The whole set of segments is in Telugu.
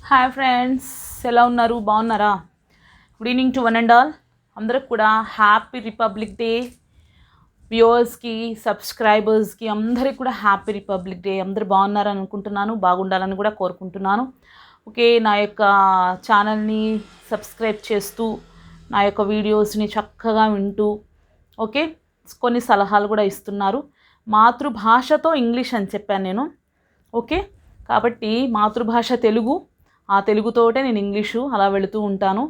హాయ్ ఫ్రెండ్స్, ఎలా ఉన్నారు? బాగున్నారా? Good evening to one and all. అందరికి కూడా హ్యాపీ రిపబ్లిక్ డే. వ్యూవర్స్కి, సబ్స్క్రైబర్స్కి అందరికి కూడా హ్యాపీ రిపబ్లిక్ డే. అందరూ బాగున్నారని అనుకుంటున్నాను, బాగుండాలని కూడా కోరుకుంటున్నాను. ఓకే, నా యొక్క ఛానల్ని సబ్స్క్రైబ్ చేస్తూ నా యొక్క వీడియోస్ని చక్కగా వింటూ ఓకే కొన్ని సలహాలు కూడా ఇస్తున్నారు. మాతృభాషతో ఇంగ్లీష్ అని చెప్పాను నేను. ఓకే, కాబట్టి మాతృభాష తెలుగు, ఆ తెలుగుతోటే నేను ఇంగ్లీషు అలా వెళుతూ ఉంటాను.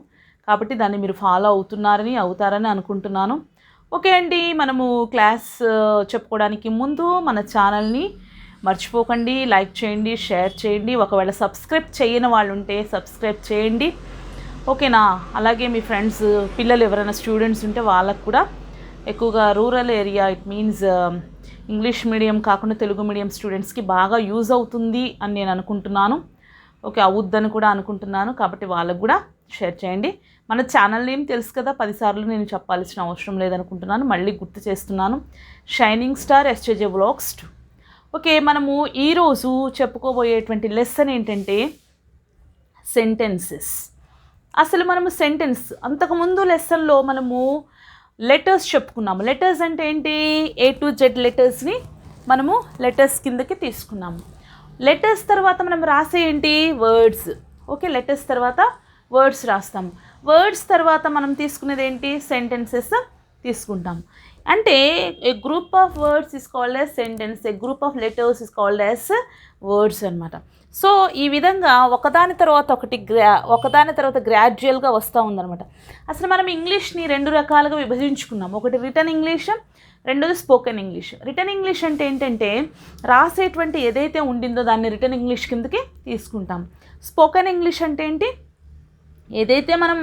కాబట్టి దాన్ని మీరు ఫాలో అవుతారని అనుకుంటున్నాను. ఓకే అండి, మనము క్లాస్ చెప్పుకోవడానికి ముందు మన ఛానల్ని మర్చిపోకండి, లైక్ చేయండి, షేర్ చేయండి. ఒకవేళ సబ్స్క్రైబ్ చేయని వాళ్ళు ఉంటే సబ్స్క్రైబ్ చేయండి. ఓకేనా? అలాగే మీ ఫ్రెండ్స్, పిల్లలు ఎవరైనా స్టూడెంట్స్ ఉంటే వాళ్ళకు కూడా, ఎక్కువగా rural area, it means English medium కాకుండా తెలుగు మీడియం స్టూడెంట్స్కి బాగా యూజ్ అవుతుంది అని నేను అనుకుంటున్నాను. ఓకే, అవుద్దని కూడా అనుకుంటున్నాను. కాబట్టి వాళ్ళకు కూడా షేర్ చేయండి. మన ఛానల్ నేమ్ తెలుసు కదా, 10 సార్లు నేను చెప్పాల్సిన అవసరం లేదనుకుంటున్నాను. మళ్ళీ గుర్తు చేస్తున్నాను, షైనింగ్ స్టార్ ఎస్జేజే వ్లాగ్స్ 2. ఓకే, మనము ఈరోజు చెప్పుకోబోయేటువంటి లెసన్ ఏంటంటే సెంటెన్సెస్. అసలు మనము అంతకుముందు లెసన్లో మనము లెటర్స్ చెప్పుకున్నాము. లెటర్స్ అంటే ఏంటి? A to Z లెటర్స్ని మనము లెటర్స్ కిందకి తీసుకున్నాము. లెటర్స్ తర్వాత మనం రాసే ఏంటి? వర్డ్స్. ఓకే, లెటర్స్ తర్వాత వర్డ్స్ రాస్తాము. వర్డ్స్ తర్వాత మనం తీసుకునేది ఏంటి? సెంటెన్సెస్ తీసుకుంటాం. అంటే a group of words is called as sentence, a group of letters is called as words అనమాట. సో ఈ విధంగా ఒకదాని తర్వాత గ్రాడ్యువల్గా వస్తూ ఉందన్నమాట. అసలు మనం ఇంగ్లీష్ని 2 రకాలుగా విభజించుకున్నాం. ఒకటి రిటన్ ఇంగ్లీష్, రెండోది స్పోకెన్ ఇంగ్లీష్. రిటన్ ఇంగ్లీష్ అంటే ఏంటంటే రాసేటువంటి ఏదైతే ఉండిందో దాన్ని రిటన్ ఇంగ్లీష్ కిందకి తీసుకుంటాం. స్పోకెన్ ఇంగ్లీష్ అంటే ఏంటి? ఏదైతే మనం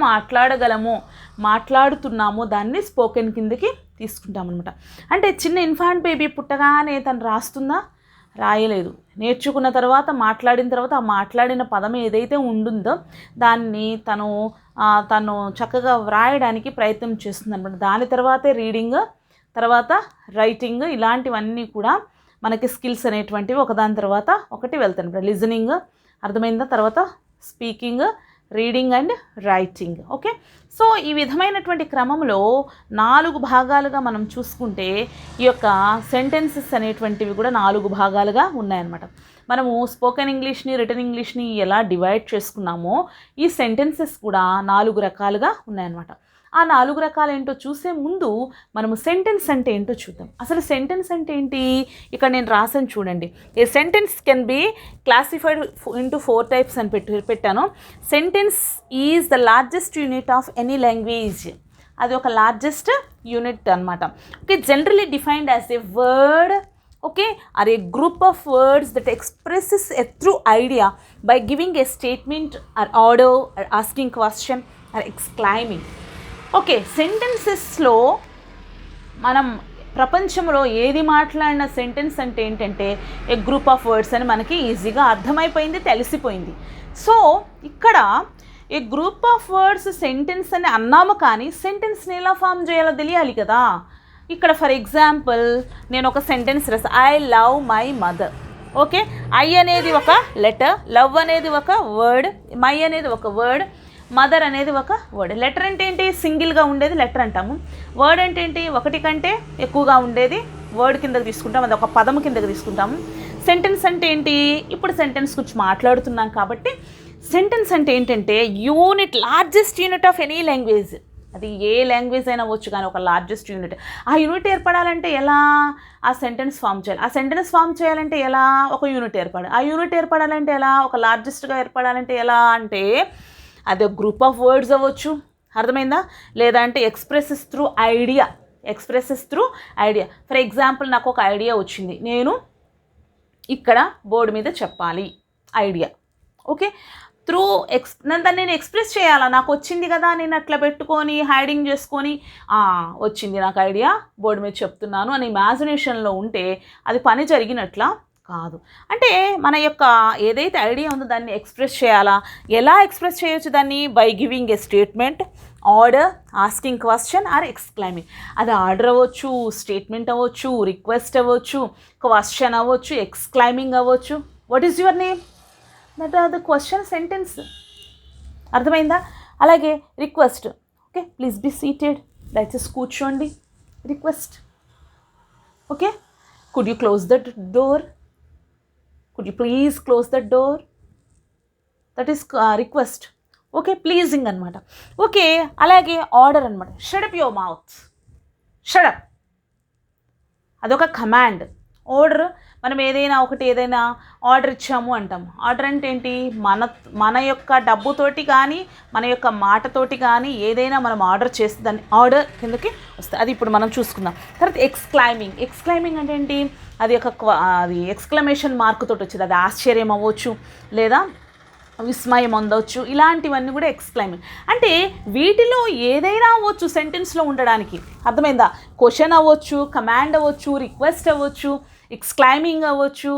మాట్లాడుతున్నామో దాన్ని స్పోకెన్ కిందకి తీసుకుంటాం అనమాట. అంటే చిన్న ఇన్ఫాంట్ బేబీ పుట్టగానే తను రాస్తుందా? రాయలేదు. నేర్చుకున్న తర్వాత, మాట్లాడిన తర్వాత, ఆ మాట్లాడిన పదం ఏదైతే ఉంటుందో దాన్ని తను చక్కగా వ్రాయడానికి ప్రయత్నం చేస్తుంది అనమాట. దాని తర్వాతే రీడింగ్, తర్వాత రైటింగ్, ఇలాంటివన్నీ కూడా మనకి స్కిల్స్ అనేటువంటివి ఒకదాని తర్వాత ఒకటి వెళ్తాయి అనమాట. లిజనింగ్ అర్థమైందా, తర్వాత speaking, reading and writing. Okay, so ఈ విధమైనటువంటి క్రమంలో 4 భాగాలుగా మనం చూసుకుంటే ఈ యొక్క సెంటెన్సెస్ అనేటువంటివి కూడా 4 భాగాలుగా ఉన్నాయన్నమాట. మనము స్పోకెన్ ఇంగ్లీష్ని, రిటన్ ఇంగ్లీష్ని ఎలా డివైడ్ చేసుకున్నామో ఈ సెంటెన్సెస్ కూడా 4 రకాలుగా ఉన్నాయన్నమాట. ఆ 4 రకాలు ఏంటో చూసే ముందు మనము సెంటెన్స్ అంటే ఏంటో చూద్దాం. అసలు సెంటెన్స్ అంటే ఏంటి? ఇక్కడ నేను రాసాను చూడండి. A sentence can be classified into 4 types అని పెట్టాను. Sentence is the largest unit of any language. అది ఒక లార్జెస్ట్ యూనిట్ అనమాట. Okay, generally defined as a word, okay, are a group of words that expresses a true idea by giving a statement or order or asking question or exclaiming. Okay, సెంటెన్సెస్లో మనం ప్రపంచంలో ఏది మాట్లాడిన సెంటెన్స్ అంటే ఏంటంటే ఏ గ్రూప్ ఆఫ్ వర్డ్స్ అని మనకి ఈజీగా అర్థమైపోయింది, తెలిసిపోయింది. సో ఇక్కడ ఏ గ్రూప్ ఆఫ్ వర్డ్స్ సెంటెన్స్ అని అన్నాము, కానీ సెంటెన్స్ని ఎలా ఫామ్ చేయాలో తెలియాలి కదా. ఇక్కడ ఫర్ ఎగ్జాంపుల్ నేను ఒక సెంటెన్స్ రాసా, I love my mother. Okay, I అనేది ఒక లెటర్, లవ్ అనేది ఒక వర్డ్, మై అనేది ఒక వర్డ్, మదర్ అనేది ఒక వర్డ్. లెటర్ అంటే ఏంటి? సింగిల్గా ఉండేది లెటర్ అంటాము. వర్డ్ అంటే ఏంటి? ఒకటి కంటే ఎక్కువగా ఉండేది వర్డ్ కిందకి తీసుకుంటాం, అది ఒక పదము కిందకి తీసుకుంటాము. సెంటెన్స్ అంటే ఏంటి? ఇప్పుడు సెంటెన్స్ గురించి మాట్లాడుతున్నాం కాబట్టి సెంటెన్స్ అంటే ఏంటంటే largest unit of any language. అది ఏ లాంగ్వేజ్ అయినా అవ్వచ్చు, కానీ ఒక లార్జెస్ట్ యూనిట్. ఆ యూనిట్ ఏర్పడాలంటే ఎలా? ఆ సెంటెన్స్ ఫామ్ చేయాలి. ఆ సెంటెన్స్ ఫామ్ చేయాలంటే ఎలా? ఒక యూనిట్ ఏర్పడాలి. ఆ యూనిట్ ఏర్పడాలంటే ఎలా? ఒక లార్జెస్ట్గా ఏర్పడాలంటే ఎలా అంటే అది ఒక గ్రూప్ ఆఫ్ వర్డ్స్ అవ్వచ్చు, అర్థమైందా? లేదా అంటే expresses through idea. For example నాకు ఒక ఐడియా వచ్చింది, నేను ఇక్కడ బోర్డు మీద చెప్పాలి ఐడియా. ఓకే, దాన్ని నేను ఎక్స్ప్రెస్ చేయాలా? నాకు వచ్చింది కదా, నేను అట్లా పెట్టుకొని హైడింగ్ చేసుకొని వచ్చింది నాకు ఐడియా, బోర్డు మీద చెప్తున్నాను అని ఇమాజినేషన్లో ఉంటే అది పని జరిగినట్లా కాదు. అంటే మన యొక్క ఏదైతే ఐడియా ఉందో దాన్ని ఎక్స్ప్రెస్ చేయాలా? ఎలా ఎక్స్ప్రెస్ చేయొచ్చు దాన్ని? By giving a statement, order, asking question or exclaiming. అది ఆర్డర్ అవ్వచ్చు, స్టేట్మెంట్ అవ్వచ్చు, రిక్వెస్ట్ అవ్వచ్చు, క్వశ్చన్ అవ్వచ్చు, ఎక్స్క్లైమింగ్ అవ్వచ్చు. What is your name? That are the question sentence. అర్థమైందా? అలాగే request, okay please be seated, దయచేసి కూర్చోండి, request. Okay, could you close the door, could you please close the door, that is request. Okay, pleasing అనమాట. ఓకే, అలాగే ఆర్డర్ అనమాట. షడప్ యువర్ మౌత్, షడప్, అదొక కమాండ్. ఆర్డర్, మనం ఏదైనా ఆర్డర్ ఇచ్చాము అంటాము. ఆర్డర్ అంటే ఏంటి? మన యొక్క డబ్బుతోటి కానీ మన యొక్క మాటతోటి కానీ ఏదైనా మనం ఆర్డర్ చేస్తే దాన్ని ఆర్డర్ కిందకి వస్తుంది. అది ఇప్పుడు మనం చూసుకుందాం. తర్వాత ఎక్స్క్లైమింగ్. ఎక్స్క్లైమింగ్ అంటే ఏంటి? అది ఎక్స్క్లమేషన్ మార్క్ తోటి వచ్చేది. అది ఆశ్చర్యం అవ్వచ్చు లేదా విస్మయం అందవచ్చు. ఇలాంటివన్నీ కూడా ఎక్స్క్లైమింగ్. అంటే వీటిలో ఏదైనా అవ్వచ్చు సెంటెన్స్లో ఉండడానికి. అర్థమైందా? క్వశ్చన్ అవ్వచ్చు, కమాండ్ అవ్వచ్చు, రిక్వెస్ట్ అవ్వచ్చు, ఎక్స్క్లైమింగ్ అవ్వచ్చు.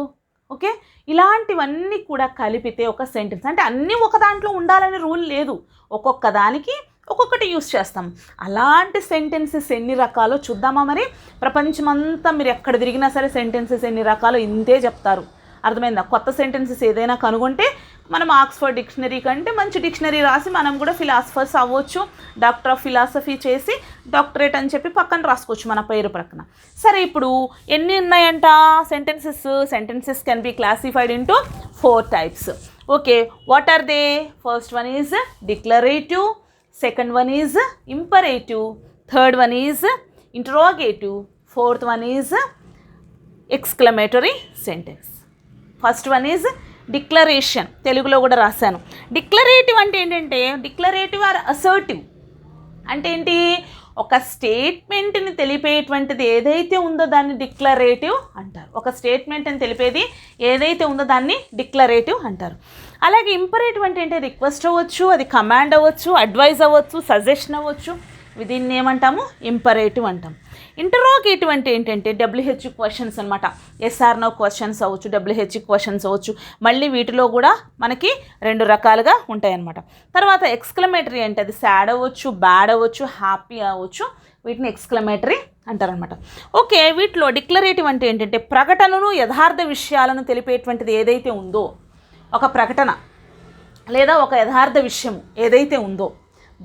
ఓకే, ఇలాంటివన్నీ కూడా కలిపితే ఒక సెంటెన్స్. అంటే అన్నీ ఒక దాంట్లో ఉండాలని రూల్ లేదు, ఒక్కొక్క దానికి ఒక్కొక్కటి యూస్ చేస్తాం. అలాంటి సెంటెన్సెస్ ఎన్ని రకాలో చూద్దామా? మరి ప్రపంచమంతా మీరు ఎక్కడ తిరిగినా సరే సెంటెన్సెస్ ఎన్ని రకాలో ఇంతే చెప్తారు. అర్థమైందా? కొత్త సెంటెన్సెస్ ఏదైనా కనుగొంటే మనం ఆక్స్ఫర్డ్ డిక్షనరీ కంటే మంచి డిక్షనరీ రాసి మనం కూడా ఫిలాసఫర్స్ అవ్వచ్చు. డాక్టర్ ఆఫ్ ఫిలాసఫీ చేసి డాక్టరేట్ అని చెప్పి పక్కన రాసుకోవచ్చు మన పేరు ప్రక్కన. సరే, ఇప్పుడు ఎన్ని ఉన్నాయంట sentences? Sentences can be classified into 4 types. Okay, what are they? First one is declarative, second one is imperative, third one is interrogative, fourth one is exclamatory sentence. First one is declaration. తెలుగులో కూడా రాశాను. డిక్లరేటివ్ అంటే ఏంటంటే డిక్లరేటివ్ ఆర్ అసర్టివ్ అంటే ఏంటి? ఒక స్టేట్మెంట్ని తెలిపేటువంటిది ఏదైతే ఉందో దాన్ని డిక్లరేటివ్ అంటారు. ఒక స్టేట్మెంట్ని తెలిపేది ఏదైతే ఉందో దాన్ని డిక్లరేటివ్ అంటారు. అలాగే ఇంపరేటివ్ అంటే ఏంటి? రిక్వెస్ట్ అవ్వచ్చు, అది కమాండ్ అవ్వచ్చు, అడ్వైజ్ అవ్వచ్చు, సజెషన్ అవ్వచ్చు. దీన్ని ఏమంటాము? ఇంపరేటివ్ అంటాం. ఇంటరోగేటివ్ అంటే ఏంటంటే WH క్వశ్చన్స్ అనమాట. ఎస్ఆర్ నో క్వశ్చన్స్ అవ్వచ్చు, WH క్వశ్చన్స్ అవ్వచ్చు. మళ్ళీ వీటిలో కూడా మనకి 2 రకాలుగా ఉంటాయన్నమాట. తర్వాత ఎక్స్క్లమేటరీ అంటే అది సాడ్ అవ్వచ్చు, బ్యాడ్ అవ్వచ్చు, హ్యాపీ అవ్వచ్చు. వీటిని ఎక్స్క్లమేటరీ అంటారనమాట. ఓకే, వీటిలో డిక్లరేటివ్ అంటే ఏంటంటే ప్రకటనను, యథార్థ విషయాలను తెలిపేటువంటిది ఏదైతే ఉందో, ఒక ప్రకటన లేదా ఒక యథార్థ విషయం ఏదైతే ఉందో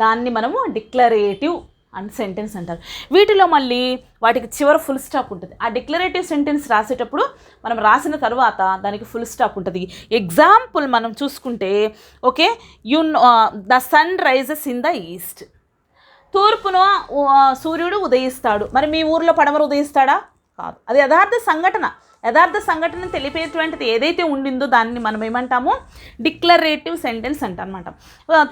దాన్ని మనము డిక్లరేటివ్ అండ్ సెంటెన్స్ అంటారు. వీటిలో మళ్ళీ వాటికి చివర ఫుల్ స్టాప్ ఉంటుంది. ఆ డిక్లరేటివ్ సెంటెన్స్ రాసేటప్పుడు మనం రాసిన తర్వాత దానికి ఫుల్ స్టాప్ ఉంటుంది. ఎగ్జాంపుల్ మనం చూసుకుంటే, okay, the sun rises in the east. తూర్పున సూర్యుడు ఉదయిస్తాడు. మరి మీ ఊర్లో పడమర ఉదయిస్తాడా? కాదు. అది యథార్థ సంఘటన. యథార్థ సంఘటన తెలిపేటువంటిది ఏదైతే ఉండిందో దాన్ని మనం ఏమంటాము? డిక్లరేటివ్ సెంటెన్స్ అంటనమాట.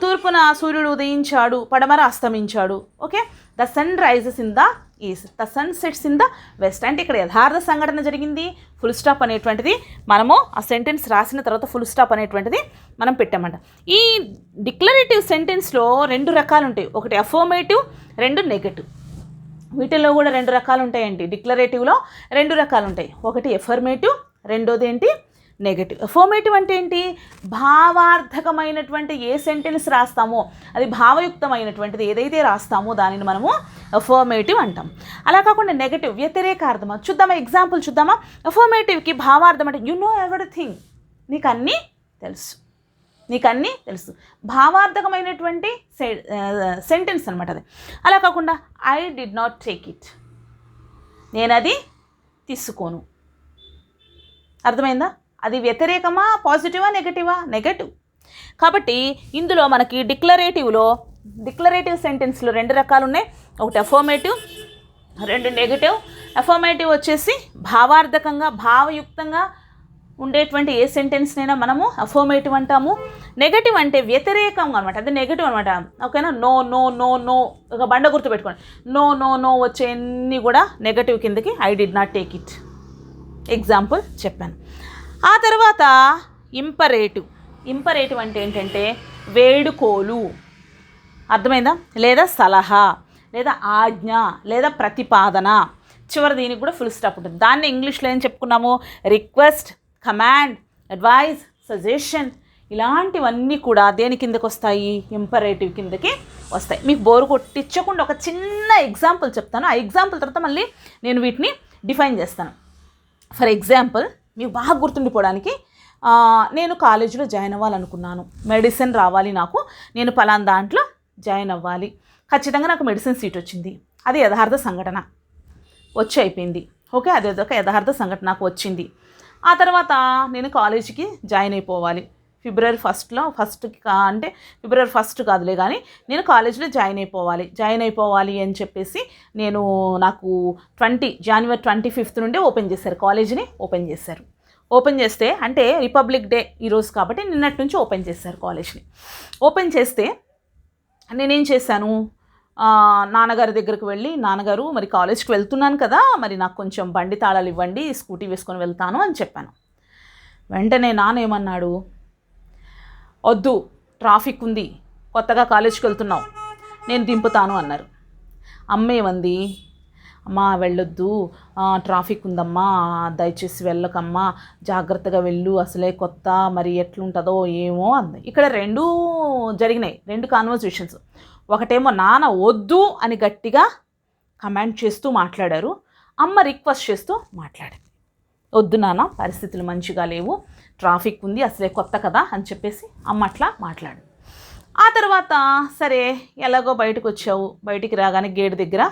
తూర్పున సూర్యుడు ఉదయించాడు, పడమర అస్తమించాడు. Okay, the sun rises in the east, the sun sets in the west. అంటే ఇక్కడ యథార్థ సంఘటన జరిగింది, ఫుల్ స్టాప్ అనేటువంటిది మనము ఆ సెంటెన్స్ రాసిన తర్వాత ఫుల్ స్టాప్ అనేటువంటిది మనం పెట్టామంట. ఈ డిక్లరేటివ్ సెంటెన్స్లో 2 రకాలు ఉంటాయి. ఒకటి అఫర్మేటివ్, 2 నెగటివ్. వీటిల్లో కూడా 2 రకాలు ఉంటాయండి. డిక్లరేటివ్లో 2 రకాలు ఉంటాయి. ఒకటి ఎఫర్మేటివ్, రెండోది ఏంటి? నెగటివ్. ఎఫర్మేటివ్ అంటే ఏంటి? భావార్థకమైనటువంటి ఏ సెంటెన్స్ రాస్తామో, అది భావయుక్తమైనటువంటిది ఏదైతే రాస్తామో దానిని మనము ఎఫర్మేటివ్ అంటాం. అలా కాకుండా నెగటివ్, వ్యతిరేకార్థమా. చూద్దామా? ఎగ్జాంపుల్ చూద్దామా? ఎఫర్మేటివ్కి భావార్థం అంటే యు నో ఎవ్రీథింగ్, నీకు అన్నీ తెలుసు, నీకు అన్నీ తెలుసు. భావార్థకమైనటువంటి సెంటెన్స్ అనమాట అది. అలా కాకుండా I did not take it, నేను అది తీసుకోను. అర్థమైందా? అది వ్యతిరేకమా, పాజిటివా, నెగటివా? నెగటివ్. కాబట్టి ఇందులో మనకి డిక్లరేటివ్ సెంటెన్స్లో 2 రకాలు ఉన్నాయి. ఒకటి అఫర్మేటివ్, 2 నెగటివ్. అఫర్మేటివ్ వచ్చేసి భావార్థకంగా, భావయుక్తంగా ఉండేటువంటి ఏ సెంటెన్స్నైనా మనము అఫర్మేటివ్ అంటాము. నెగటివ్ అంటే వ్యతిరేకంగా అనమాట, అది నెగటివ్ అనమాట. ఓకేనా? నో నో నో నో, ఒక బండ గుర్తు పెట్టుకోండి. నో నో నో వచ్చేన్ని కూడా నెగటివ్ కిందకి. I did not take it example చెప్పాను. ఆ తర్వాత ఇంపరేటివ్ అంటే ఏంటంటే వేడుకోలు. అర్థమైందా? లేదా సలహా, లేదా ఆజ్ఞ, లేదా ప్రతిపాదన. చివరి దీనికి కూడా ఫుల్ స్టాప్ ఉంటుంది. దాన్ని ఇంగ్లీష్లో ఏం చెప్పుకున్నాము? Request, command, advice, suggestion. ఇలాంటివన్నీ కూడా దేని కిందకి వస్తాయి? ఇంపరేటివ్ కిందకి వస్తాయి. మీకు బోరు కొట్టించకుండా ఒక చిన్న ఎగ్జాంపుల్ చెప్తాను. ఆ ఎగ్జాంపుల్ తర్వాత మళ్ళీ నేను వీటిని డిఫైన్ చేస్తాను. ఫర్ ఎగ్జాంపుల్ మీకు బాగా గుర్తుండిపోవడానికి నేను కాలేజీలో జాయిన్ అవ్వాలనుకున్నాను, మెడిసిన్ రావాలి నాకు, నేను పలానా దాంట్లో జాయిన్ అవ్వాలి, ఖచ్చితంగా నాకు మెడిసిన్ సీట్ వచ్చింది. అది యథార్థ సంఘటన, వచ్చి అయిపోయింది. ఓకే, అది ఒక యథార్థ సంఘటన నాకు వచ్చింది. ఆ తర్వాత నేను కాలేజీకి జాయిన్ అయిపోవాలి. ఫిబ్రవరి 1 అంటే ఫిబ్రవరి 1 కాదులే కానీ నేను కాలేజీలో జాయిన్ అయిపోవాలి అని చెప్పేసి నాకు జనవరి 25 నుండి ఓపెన్ చేశారు, కాలేజీని ఓపెన్ చేశారు. ఓపెన్ చేస్తే అంటే రిపబ్లిక్ డే ఈరోజు కాబట్టి నిన్నటి నుంచి ఓపెన్ చేశారు కాలేజ్ని. ఓపెన్ చేస్తే నేనేం చేశాను, నాన్నగారి దగ్గరికి వెళ్ళి, నాన్నగారు మరి కాలేజ్కి వెళ్తున్నాను కదా, మరి నాకు కొంచెం బండి తాళాలు ఇవ్వండి, స్కూటీ వేసుకొని వెళ్తాను అని చెప్పాను. వెంటనే నాన్న ఏమన్నాడు, వద్దు, ట్రాఫిక్ ఉంది, కొత్తగా కాలేజ్కి వెళ్తున్నావు, నేను దింపుతాను అన్నారు. అమ్మేమంది, అమ్మా వెళ్ళొద్దు, ట్రాఫిక్ ఉందమ్మా, దయచేసి వెళ్ళకమ్మా, జాగ్రత్తగా వెళ్ళు, అసలే కొత్త, మరి ఎట్లుంటుందో ఏమో అంది. ఇక్కడ రెండు జరిగినాయి, రెండు కాన్వర్సేషన్స్. ఒకటేమో నాన్న వద్దు అని గట్టిగా కమాండ్ చేస్తూ మాట్లాడారు, అమ్మ రిక్వెస్ట్ చేస్తూ మాట్లాడింది, వద్దు నాన్న, పరిస్థితులు మంచిగా లేవు, ట్రాఫిక్ ఉంది, అసలే కొత్త కదా అని చెప్పేసి అమ్మ అట్లా మాట్లాడు. ఆ తర్వాత సరే ఎలాగో బయటకు వచ్చావు, బయటికి రాగానే గేట్ దగ్గర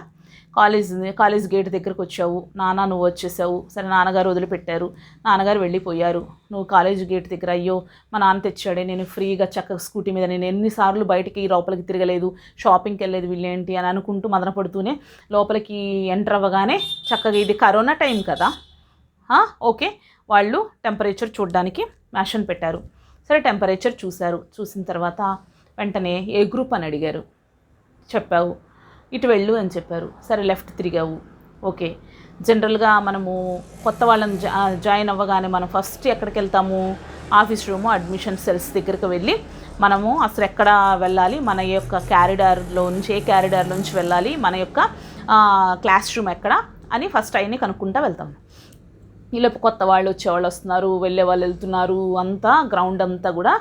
కాలేజ్ గేట్ దగ్గరకు వచ్చావు, నాన్న నువ్వు వచ్చేసావు. సరే నాన్నగారు వదిలిపెట్టారు, నాన్నగారు వెళ్ళిపోయారు. నువ్వు కాలేజ్ గేట్ దగ్గర, అయ్యో మా నాన్న తెచ్చాడే, నేను ఫ్రీగా చక్కగా స్కూటీ మీద, నేను ఎన్నిసార్లు బయటికి లోపలికి తిరగలేదు, షాపింగ్కి వెళ్ళలేదు, వీళ్ళేంటి అని అనుకుంటూ మదన పడుతూనే లోపలికి ఎంటర్ అవ్వగానే చక్కగా, ఇది కరోనా టైం కదా, ఓకే, వాళ్ళు టెంపరేచర్ చూడడానికి మ్యాషన్ పెట్టారు. సరే టెంపరేచర్ చూసిన తర్వాత వెంటనే ఏ గ్రూప్ అని అడిగారు, చెప్పావు, ఇటు వెళ్ళు అని చెప్పారు. సరే లెఫ్ట్ తిరిగావు. ఓకే, జనరల్గా మనము కొత్త వాళ్ళని జాయిన్ అవ్వగానే మనం ఫస్ట్ ఎక్కడికి వెళ్తాము, ఆఫీస్ రూము, అడ్మిషన్ సెల్స్ దగ్గరికి వెళ్ళి మనము అసలు ఎక్కడ వెళ్ళాలి, మన యొక్క ఏ క్యారిడార్లో నుంచి వెళ్ళాలి, మన యొక్క క్లాస్ రూమ్ ఎక్కడ అని ఫస్ట్ అవన్నీ కనుక్కుంటూ వెళ్తాము. ఈలోపు కొత్త వాళ్ళు వచ్చేవాళ్ళు వస్తున్నారు, వెళ్ళే వాళ్ళు వెళ్తున్నారు, అంతా గ్రౌండ్ అంతా కూడా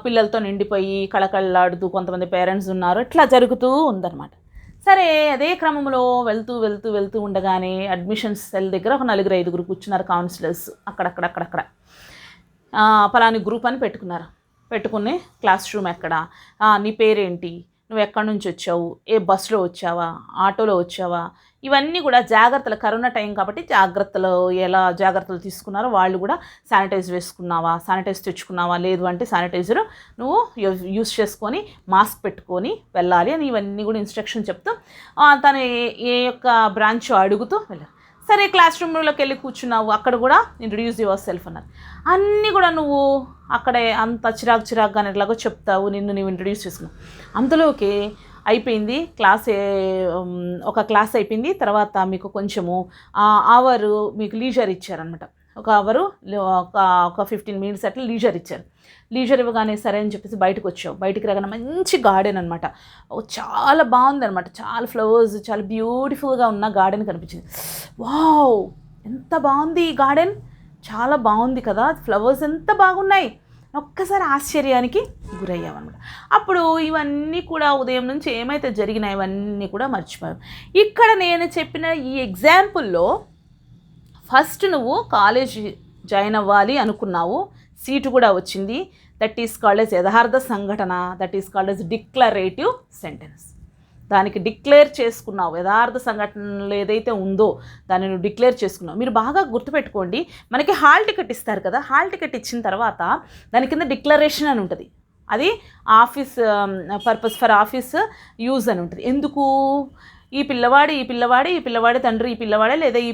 పిల్లలతో నిండిపోయి కళకళలాడుతూ కొంతమంది పేరెంట్స్ ఉన్నారు, ఇట్లా జరుగుతూ ఉందన్నమాట. సరే అదే క్రమంలో వెళ్తూ ఉండగానే అడ్మిషన్స్ సెల్ దగ్గర ఒక 4-5 కూర్చున్నారు కౌన్సిలర్స్, అక్కడక్కడ పలాని గ్రూప్ అని పెట్టుకుని క్లాస్ రూమ్ ఎక్కడ, నీ పేరేంటి, నువ్వు ఎక్కడి నుంచి వచ్చావు, ఏ బస్సులో వచ్చావా, ఆటోలో వచ్చావా, ఇవన్నీ కూడా జాగ్రత్తలు, కరోనా టైం కాబట్టి ఎలా జాగ్రత్తలు తీసుకున్నారో వాళ్ళు కూడా శానిటైజ్ తెచ్చుకున్నావా, లేదు అంటే శానిటైజర్ నువ్వు యూస్ చేసుకొని మాస్క్ పెట్టుకొని వెళ్ళాలి అని ఇవన్నీ కూడా ఇన్స్ట్రక్షన్ చెప్తూ తను ఏ యొక్క బ్రాంచ్ అడుగుతూ వెళ్ళారు. సరే క్లాస్ రూమ్లోకి వెళ్ళి కూర్చున్నావు, అక్కడ కూడా ఇంట్రడ్యూస్ యువర్ సెల్ఫ్ అన్నారు. అన్నీ కూడా నువ్వు అక్కడే అంత చిరాకుగా ఎలాగో చెప్తావు, నువ్వు ఇంట్రడ్యూస్ చేసుకున్నావు. అంతలోకి అయిపోయింది ఒక క్లాస్ అయిపోయింది. తర్వాత మీకు కొంచెము అవరు మీకు లీజర్ ఇచ్చారనమాట, ఒక అవరు ఒక 15 minutes అట్లా లీజర్ ఇచ్చారు. లీజర్ ఇవ్వగానే సరే అని చెప్పేసి బయటకు వచ్చావు. బయటికి రాగానే మంచి గార్డెన్ అనమాట, చాలా బాగుంది అనమాట, చాలా ఫ్లవర్స్, చాలా బ్యూటిఫుల్గా ఉన్న గార్డెన్ కనిపించింది. వావ్, ఎంత బాగుంది ఈ గార్డెన్, చాలా బాగుంది కదా, ఫ్లవర్స్ ఎంత బాగున్నాయి, ఒక్కసారి ఆశ్చర్యానికి గురయ్యామన్నమాట. అప్పుడు ఇవన్నీ కూడా ఉదయం నుంచి ఏమైతే జరిగినాయి ఇవన్నీ కూడా మర్చిపోయాం. ఇక్కడ నేను చెప్పిన ఈ ఎగ్జాంపుల్లో ఫస్ట్ నువ్వు కాలేజ్ జాయిన్ అవ్వాలి అనుకున్నావు, సీటు కూడా వచ్చింది, దట్ ఈస్ కాల్డ్ ఎస్ యథార్థ సంఘటన, that is called as declarative sentence. దానికి డిక్లేర్ చేసుకున్నావు, యథార్థ సంఘటనలు ఏదైతే ఉందో దాన్ని నువ్వు డిక్లేర్ చేసుకున్నావు. మీరు బాగా గుర్తుపెట్టుకోండి, మనకి హాల్ టికెట్ ఇస్తారు కదా, హాల్ టికెట్ ఇచ్చిన తర్వాత దాని కింద డిక్లరేషన్ అని ఉంటుంది, అది office purpose for office use అని ఉంటుంది. ఎందుకు, ఈ పిల్లవాడి తండ్రి ఈ పిల్లవాడే, లేదా ఈ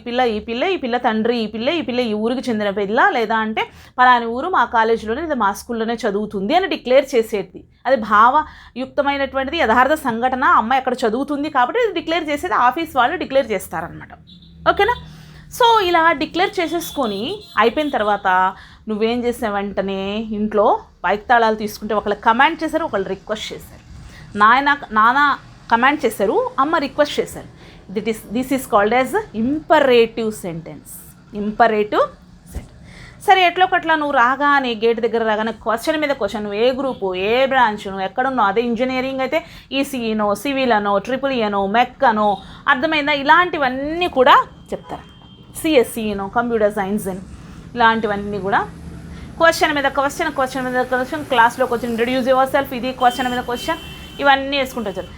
పిల్ల తండ్రి ఈ పిల్ల ఈ ఊరికి చెందిన పిల్ల, లేదా అంటే పలాని ఊరు మా కాలేజీలోనే లేదా మా స్కూల్లోనే చదువుతుంది అని డిక్లేర్ చేసేది. అది భావయుక్తమైనటువంటిది, యథార్థ సంఘటన, అమ్మ ఎక్కడ చదువుతుంది కాబట్టి ఇది డిక్లేర్ చేసేది ఆఫీస్ వాళ్ళు డిక్లేర్ చేస్తారనమాట. ఓకేనా? సో ఇలా డిక్లేర్ చేసేసుకొని అయిపోయిన తర్వాత నువ్వేం చేసావు, వెంటనే ఇంట్లో బైక్ తాళాలు తీసుకుంటే ఒకళ్ళు కమాండ్ చేశారు, ఒకళ్ళు రిక్వెస్ట్ చేశారు. నాన్న కమాండ్ చేశారు, అమ్మ రిక్వెస్ట్ చేశారు. This is called as imperative sentence. సరే ఎట్లా నువ్వు రాగానే గేట్ దగ్గర రాగానే క్వశ్చన్ మీద క్వశ్చన్, నువ్వు ఏ గ్రూపు, ఏ బ్రాంచ్, నువ్వు ఎక్కడున్నావు, అదే ఇంజనీరింగ్ అయితే ఈసీఈనో, సివిల్ అనో, EEE అనో, మెక్ అనో, అర్థమైందా, ఇలాంటివన్నీ కూడా చెప్తారు. సిఎస్సినో, కంప్యూటర్ సైన్స్ అని, ఇలాంటివన్నీ కూడా క్వశ్చన్ మీద క్వశ్చన్, క్లాస్లోకి వచ్చి ఇంట్రడ్యూస్ యువర్ సెల్ఫ్, ఇది క్వశ్చన్ మీద క్వశ్చన్, ఇవన్నీ వేసుకుంటూ వచ్చారు.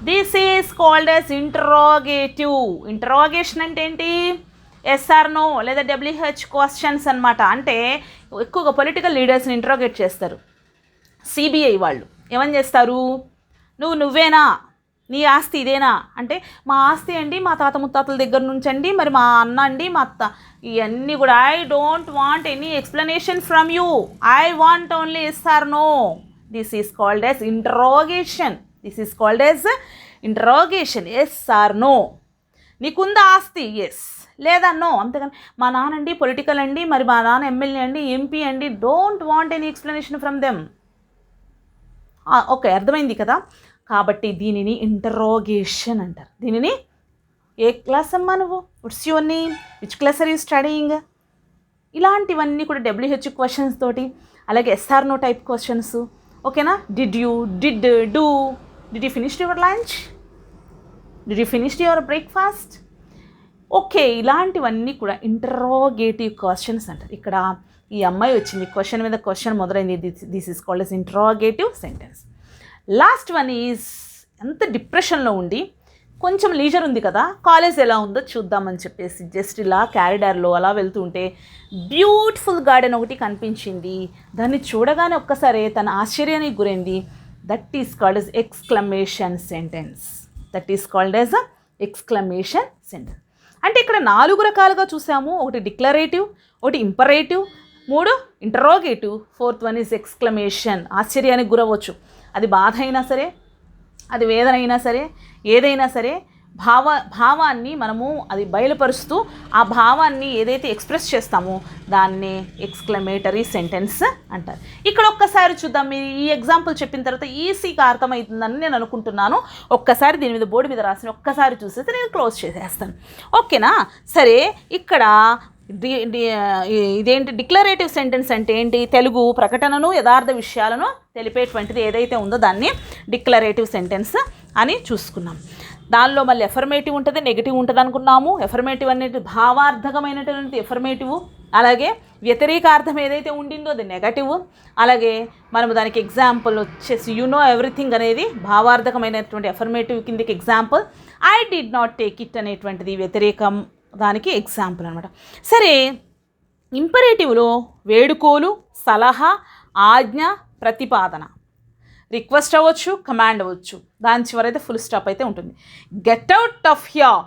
This is called as interrogative. Interrogation అంటే ఏంటి? ఎస్ ఆర్ నో లేదా WH క్వశ్చన్స్ అనమాట. అంటే ఎక్కువగా పొలిటికల్ లీడర్స్ని ఇంటరాగేట్ చేస్తారు. CBI వాళ్ళు ఏమని చేస్తారు? నువ్వేనా, నీ ఆస్తి ఇదేనా అంటే, మా ఆస్తి అండి మా తాత ముత్తాతల దగ్గర నుంచి అండి, మరి మా అన్న అండి, మా అత్త, ఇవన్నీ కూడా I don't want any explanation from you, I want only yes or no. This is called as interrogation. Yes or no. నీకుందా ఆస్తి? ఎస్ లేదా నో. అంతేగాని మా నాన్న అండి పొలిటికల్ అండి, మరి మా నాన్న ఎమ్మెల్యే అండి, MP అండి, don't want any explanation from them. Okay, అర్థమైంది కదా. కాబట్టి దీనిని ఇంటరాగేషన్ అంటారు. దీనిని ఏ క్లాస్ అమ్మా నువ్వు, what's your name, which class are you studying, ఇలాంటివన్నీ కూడా WH క్వశ్చన్స్ తోటి, అలాగే SR నో టైప్ క్వశ్చన్స్. ఓకేనా? Did you, did do, did you finish your lunch, did you finish your breakfast. Okay, ఇలాంటివన్నీ కూడా ఇంటరాగేటివ్ క్వశ్చన్స్ అంటారు. ఇక్కడ ఈ అమ్మాయి వచ్చింది, క్వశ్చన్ మీద క్వశ్చన్ మొదలైంది. This is called as interrogative sentence. Last one is ఎంత డిప్రెషన్లో ఉండి కొంచెం లీజర్ ఉంది కదా, కాలేజ్ ఎలా ఉందో చూద్దామని చెప్పేసి జస్ట్ ఇలా క్యారిడార్లో అలా వెళ్తూ ఉంటే బ్యూటిఫుల్ గార్డెన్ ఒకటి కనిపించింది. దాన్ని చూడగానే ఒక్కసారి తన ఆశ్చర్యానికి గురైంది. That is called as exclamation sentence. అంటే ఇక్కడ 4 రకాలుగా చూసాము. ఒకటి డిక్లరేటివ్, ఒకటి imperative, 3 interrogative, 4th one is exclamation. ఆశ్చర్యానికి గురవచ్చు. అది బాధ అయినా సరే, అది వేదన అయినా సరే, ఏదైనా సరే భావాన్ని మనము అది బయలుపరుస్తూ ఆ భావాన్ని ఏదైతే ఎక్స్ప్రెస్ చేస్తామో దాన్ని ఎక్స్క్లమేటరీ సెంటెన్స్ అంటారు. ఇక్కడ ఒక్కసారి చూద్దాం. మీరు ఈ ఎగ్జాంపుల్ చెప్పిన తర్వాత ఈజీగా అర్థమవుతుందని నేను అనుకుంటున్నాను. ఒక్కసారి దీని మీద బోర్డు మీద రాసిన ఒక్కసారి చూసేస్తే నేను క్లోజ్ చేసేస్తాను. ఓకేనా? సరే, ఇక్కడ ఇదేంటి డిక్లరేటివ్ సెంటెన్స్ అంటే ఏంటి? తెలుగు ప్రకటనను, యథార్థ విషయాలను తెలిపేటువంటిది ఏదైతే ఉందో దాన్ని డిక్లరేటివ్ సెంటెన్స్ అని చూసుకున్నాం. దానిలో మళ్ళీ ఎఫర్మేటివ్ ఉంటుంది, నెగిటివ్ ఉంటుంది అనుకున్నాము. ఎఫర్మేటివ్ అనేది భావార్థకమైనటువంటి ఎఫర్మేటివ్, అలాగే వ్యతిరేకార్థం ఏదైతే ఉండిందో అది నెగటివ్. అలాగే మనము దానికి ఎగ్జాంపుల్ వచ్చేసి ఎవ్రీథింగ్ అనేది భావార్థకమైనటువంటి ఎఫర్మేటివ్ కిందకి example. I did not take it అనేటువంటిది వ్యతిరేకం, దానికి ఎగ్జాంపుల్ అనమాట. సరే, ఇంపరేటివ్లో వేడుకోలు, సలహా, ఆజ్ఞ, ప్రతిపాదన, రిక్వెస్ట్ అవ్వచ్చు, కమాండ్ అవ్వచ్చు. దాని చివరైతే ఫుల్ స్టాప్ అయితే ఉంటుంది. గెట్ అవుట్ ఆఫ్ హియర్,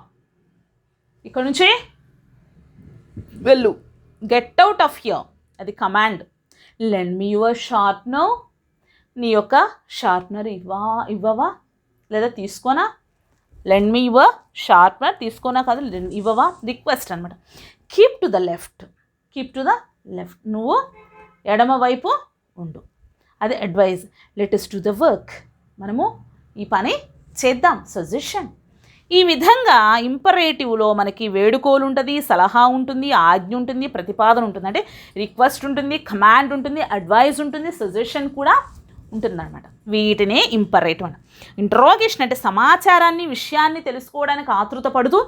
ఇక్కడ నుంచి వెళ్ళు. గెట్ అవుట్ ఆఫ్ హియర్ అది command. Lend me your sharpener, నీ యొక్క షార్ప్నర్ ఇవ్వవా లేదా తీసుకోనా. లెండ్ మీ యువర్ షార్ప్నర్, తీసుకోనా కాదు, ఇవ్వవా, రిక్వెస్ట్ అనమాట. కీప్ టు ద లెఫ్ట్, నువ్వు ఎడమ వైపు ఉండు, అది advice. Let us to the work, మనము ఈ పని చేద్దాం, సజెషన్. ఈ విధంగా ఇంపరేటివ్లో మనకి వేడుకోలు ఉంటుంది, సలహా ఉంటుంది, ఆజ్ఞ ఉంటుంది, ప్రతిపాదన ఉంటుంది. అంటే రిక్వెస్ట్ ఉంటుంది, కమాండ్ ఉంటుంది, అడ్వైజ్ ఉంటుంది, సజెషన్ కూడా ఉంటుందన్నమాట. వీటినే ఇంపరేటివ్ అంట. ఇంటరాగేషన్ అంటే సమాచారాన్ని, విషయాన్ని తెలుసుకోవడానికి ఆతృత పడుతూ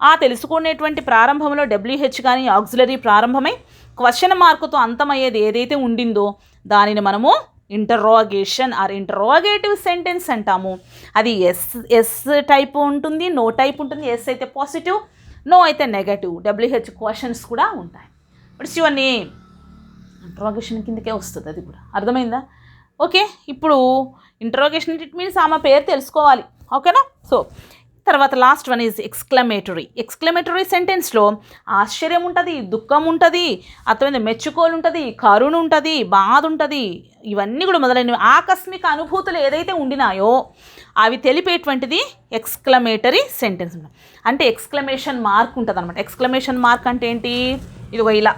ఆ తెలుసుకునేటువంటి ప్రారంభంలో WH కానీ ఆక్సిలరీ ప్రారంభమై క్వశ్చన్ మార్కుతో అంతమయ్యేది ఏదైతే ఉండిందో దానిని మనము ఇంటరాగేషన్ ఆర్ ఇంటరాగేటివ్ సెంటెన్స్ అంటాము. అది ఎస్ టైప్ ఉంటుంది, నో టైప్ ఉంటుంది. ఎస్ అయితే పాజిటివ్, నో అయితే నెగటివ్. WH క్వశ్చన్స్ కూడా ఉంటాయి. బట్ యువర్ నేమ్ ఇంటరాగేషన్ కిందకే వస్తుంది, అది కూడా అర్థమైందా? ఓకే, ఇప్పుడు ఇంటరాగేషన్ ఇట్ మీన్స్ ఆమె పేరు తెలుసుకోవాలి. ఓకేనా? సో తర్వాత లాస్ట్ వన్ ఈజ్ ఎక్స్క్లమేటరీ సెంటెన్స్లో ఆశ్చర్యం ఉంటుంది, దుఃఖం ఉంటుంది, అర్థమైంది, మెచ్చుకోలు ఉంటుంది, కరుణ ఉంటుంది, బాధ ఉంటుంది, ఇవన్నీ కూడా మొదలైనవి ఆకస్మిక అనుభూతులు ఏదైతే ఉండినాయో అవి తెలిపేటువంటిది ఎక్స్క్లమేటరీ సెంటెన్స్. అంటే ఎక్స్క్లమేషన్ మార్క్ ఉంటుంది అనమాట. ఎక్స్క్లమేషన్ మార్క్ అంటే ఏంటి? ఇదిగో ఇలా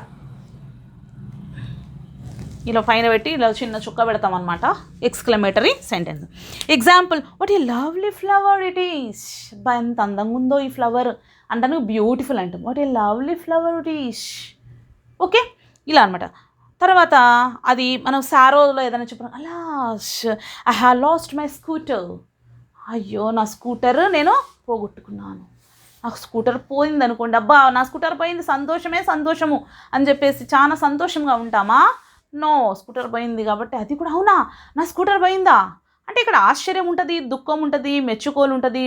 పైన పెట్టి ఇలా చిన్న చుక్క పెడతాం అనమాట. Exclamatory sentence. Example, what a lovely flower it is. ఎంత అందంగా ఉందో ఈ ఫ్లవర్ అంటే బ్యూటిఫుల్ అంటాం. What a lovely flower it is. Okay, ఇలా అనమాట. తర్వాత అది మనం సారోలో ఏదైనా చెప్పిన అలా, I have lost my scooter. అయ్యో నా స్కూటర్ నేను పోగొట్టుకున్నాను. నాకు స్కూటర్ పోయింది అనుకోండి, అబ్బా నా స్కూటర్ పోయింది, సంతోషమే సంతోషము అని చెప్పేసి చాలా సంతోషంగా ఉంటామా? నో, స్కూటర్ పోయింది కాబట్టి అది కూడా అవునా, నా స్కూటర్ పోయిందా అంటే ఇక్కడ ఆశ్చర్యం ఉంటుంది, దుఃఖం ఉంటుంది, మెచ్చుకోలు ఉంటుంది,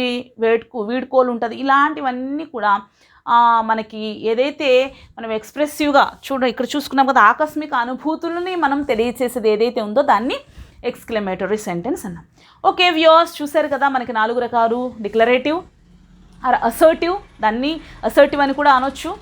వీడ్కోలు ఉంటుంది. ఇలాంటివన్నీ కూడా మనకి ఏదైతే మనం ఎక్స్ప్రెసివ్గా ఇక్కడ చూసుకున్నాం కదా, ఆకస్మిక అనుభూతులని మనం తెలియచేసేది ఏదైతే ఉందో దాన్ని ఎక్స్క్లమేటరీ సెంటెన్స్ అన్నాం. ఓకే వ్యూవర్స్, చూశారు కదా మనకి 4 రకాలు. డిక్లరేటివ్ ఆర్ అసర్టివ్, దాన్ని అసర్టివ్ అని కూడా అనొచ్చు,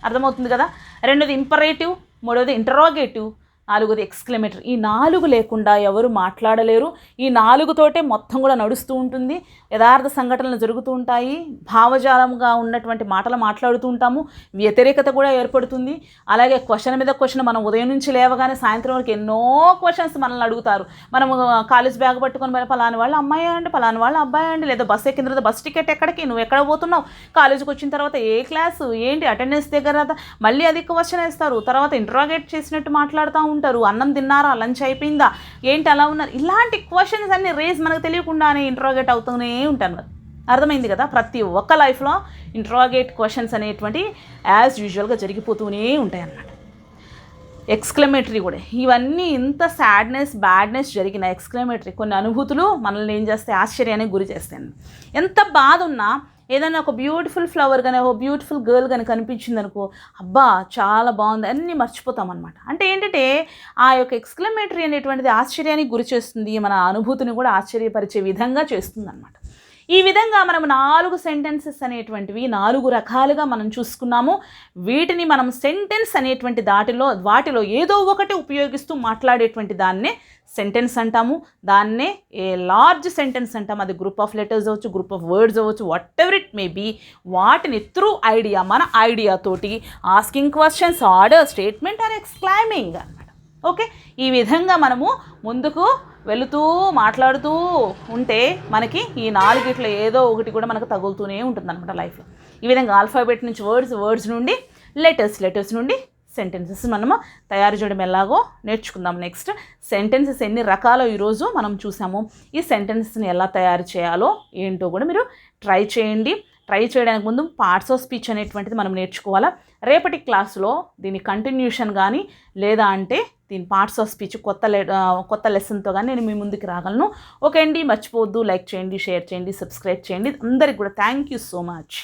అర్థమవుతుంది కదా. రెండోది ఇంపరేటివ్, మూడోది ఇంటరాగేటివ్, నాలుగోది ఎక్స్క్లమేటరీ. ఈ 4 లేకుండా ఎవరు మాట్లాడలేరు. ఈ 4తోటే మొత్తం కూడా నడుస్తూ ఉంటుంది. యథార్థ సంఘటనలు జరుగుతూ ఉంటాయి, భావజాలంగా ఉన్నటువంటి మాటలు మాట్లాడుతూ ఉంటాము, వ్యతిరేకత కూడా ఏర్పడుతుంది. అలాగే క్వశ్చన్ మీద క్వశ్చన్, మనం ఉదయం నుంచి లేవగానే సాయంత్రం వరకు ఎన్నో క్వశ్చన్స్ మనల్ని అడుగుతారు. మనము కాలేజ్ బ్యాగ్ పట్టుకొని పలాని వాళ్ళ అమ్మాయి అండి, పలాని వాళ్ళ అబ్బాయి అండి, లేదా బస్ ఎక్కిన తర్వాత బస్ టికెట్ ఎక్కడికి, నువ్వు ఎక్కడ పోతున్నావు, కాలేజీకి వచ్చిన తర్వాత ఏ క్లాసు ఏంటి, అటెండెన్స్ దగ్గర మళ్ళీ అది క్వశ్చన్ వేస్తారు. తర్వాత ఇంటరాగేట్ చేసినట్టు మాట్లాడుతూ ఉంటారు. అన్నం తిన్నారా, లంచ్ అయిపోయిందా, ఏంటి అలా ఉన్నారు, ఇలాంటి క్వశ్చన్స్ అన్ని రేజ్ మనకు తెలియకుండానే ఇంటరాగేట్ అవుతూనే ఉంటాను. అర్థమైంది కదా. ప్రతి ఒక్క లైఫ్లో ఇంటరాగేట్ క్వశ్చన్స్ అనేటువంటి యాజ్ యూజువల్గా జరిగిపోతూనే ఉంటాయి అన్నమాట. ఎక్స్క్లమేటరీ కూడా, ఇవన్నీ ఇంత సాడ్నెస్ బ్యాడ్నెస్ జరిగిన ఎక్స్క్లమేటరీ కొన్ని అనుభూతులు మనల్ని ఏం చేస్తాయి, ఆశ్చర్యానికి గురి చేస్తాయి. ఎంత బాధ ఉన్నా ఏదైనా ఒక బ్యూటిఫుల్ ఫ్లవర్ కానీ, ఒక బ్యూటిఫుల్ గర్ల్ కానీ కనిపించింది అనుకో, అబ్బా చాలా బాగుంది అన్నీ మర్చిపోతాం అనమాట. అంటే ఏంటంటే ఆ యొక్క ఎక్స్క్లమేటరీ అనేటువంటిది ఆశ్చర్యానికి గురి చేస్తుంది, మన అనుభూతిని కూడా ఆశ్చర్యపరిచే విధంగా చేస్తుంది అనమాట. ఈ విధంగా మనం 4 సెంటెన్సెస్ అనేటువంటివి 4 రకాలుగా మనం చూసుకున్నాము. వీటిని మనం సెంటెన్స్ అనేటువంటి వాటిలో ఏదో ఒకటి ఉపయోగిస్తూ మాట్లాడేటువంటి దాన్నే సెంటెన్స్ అంటాము. దాన్నే ఏ లార్జ్ సెంటెన్స్ అంటాము. అది గ్రూప్ ఆఫ్ లెటర్స్ అవ్వచ్చు, గ్రూప్ ఆఫ్ వర్డ్స్ అవ్వచ్చు, whatever it may be, వాటిని త్రూ ఐడియా, మన ఐడియాతోటి asking questions, order, statement or exclaiming అనమాట. ఓకే, ఈ విధంగా మనము ముందుకు వెళుతూ మాట్లాడుతూ ఉంటే మనకి ఈ 4 ఏదో ఒకటి కూడా మనకు తగులుతూనే ఉంటుంది అనమాట లైఫ్లో. ఈ విధంగా ఆల్ఫాబెట్ నుంచి వర్డ్స్ నుండి లెటర్స్ నుండి సెంటెన్సెస్ మనము తయారు చేయడం ఎలాగో నేర్చుకుందాం. నెక్స్ట్ సెంటెన్సెస్ ఎన్ని రకాలో ఈరోజు మనం చూసాము. ఈ సెంటెన్సెస్ని ఎలా తయారు చేయాలో ఏంటో కూడా మీరు ట్రై చేయండి. ట్రై చేయడానికి ముందు పార్ట్స్ ఆఫ్ స్పీచ్ అనేటువంటిది మనం నేర్చుకోవాలా. రేపటి క్లాసులో దీని కంటిన్యూషన్ కానీ లేదా అంటే దీని పార్ట్స్ ఆఫ్ స్పీచ్ కొత్త లెసన్తో కానీ నేను మీ ముందుకు రాగలను. ఓకే అండి, మర్చిపోవద్దు, లైక్ చేయండి, షేర్ చేయండి, సబ్స్క్రైబ్ చేయండి. అందరికి కూడా థ్యాంక్ యూ సో మచ్.